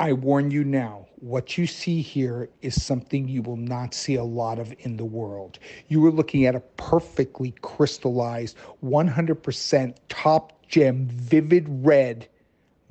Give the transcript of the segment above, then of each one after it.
I warn you now, what you see here is something you will not see a lot of in the world. You are looking at a perfectly crystallized, 100% top gem, vivid red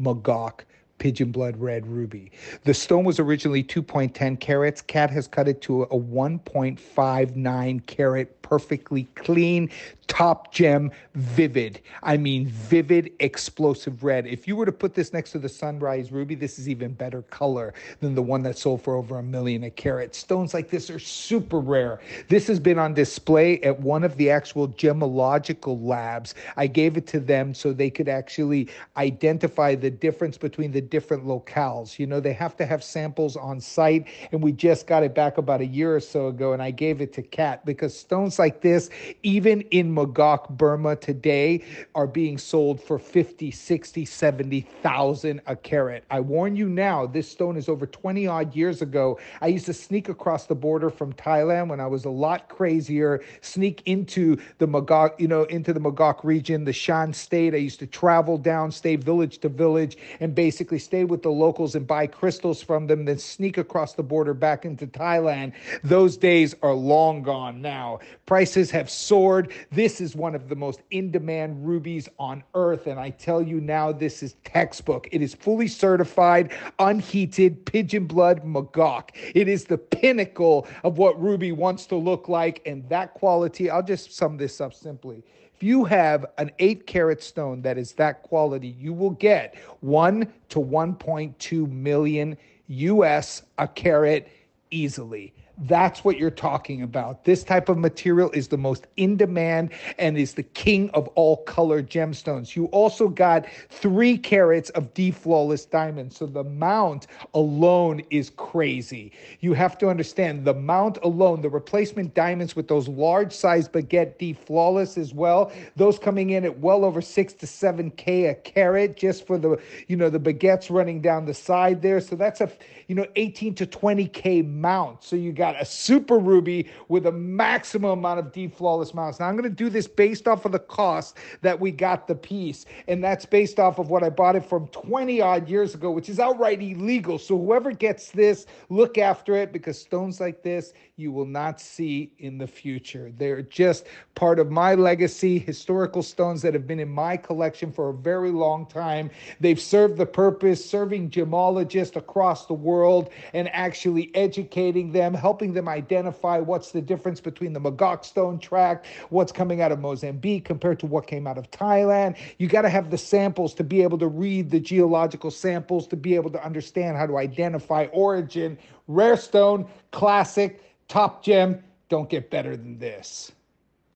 Mogok pigeon blood red ruby. The stone was originally 2.10 carats. Cat has cut it to a 1.59 carat, perfectly clean, top gem, vivid. I mean, vivid, explosive red. If you were to put this next to the sunrise ruby, this is even better color than the one that sold for over $1 million a carat. Stones like this are super rare. This has been on display at one of the actual gemological labs. I gave it to them so they could actually identify the difference between the different locales. You know, they have to have samples on site, and we just got it back about a year or so ago, and I gave it to Kat because stones like this, even in Mogok, Burma today, are being sold for 50, 60, 70,000 a carat. I warn you now, this stone is over 20 odd years ago. I used to sneak across the border from Thailand when I was a lot crazier, sneak into the Mogok, into the Mogok region, the Shan state. I used to travel down, stay village to village, and basically stay with the locals and buy crystals from them, then sneak across the border back into Thailand. Those days are long gone now. Prices have soared. This is one of the most in-demand rubies on earth, and I tell you now, this is textbook. It is fully certified, unheated, pigeon blood Mogok. It is the pinnacle of what ruby wants to look like, and that quality, I'll just sum this up simply. If you have an 8 carat stone that is that quality, you will get 1 to 1.2 million US a carat easily. That's what you're talking about. This type of material is the most in demand and is the king of all color gemstones. You also got 3 carats of D flawless diamonds. So the mount alone is crazy. You have to understand the mount alone, the replacement diamonds with those large size baguette D flawless as well, those coming in at well over 6 to 7K a carat just for the, the baguettes running down the side there. So that's a, 18 to 20K mount. So you got a super ruby with a maximum amount of D flawless mounts. Now I'm going to do this based off of the cost that we got the piece, and that's based off of what I bought it from 20 odd years ago, which is outright illegal. So whoever gets this, look after it, because stones like this you will not see in the future. They're just part of my legacy, historical stones that have been in my collection for a very long time. They've served the purpose, serving gemologists across the world and actually educating them, helping them identify what's the difference between the Mogok stone tract, what's coming out of Mozambique compared to what came out of Thailand. You got to have the samples to be able to read the geological samples, to be able to understand how to identify origin. Rare stone, classic, top gem. Don't get better than this.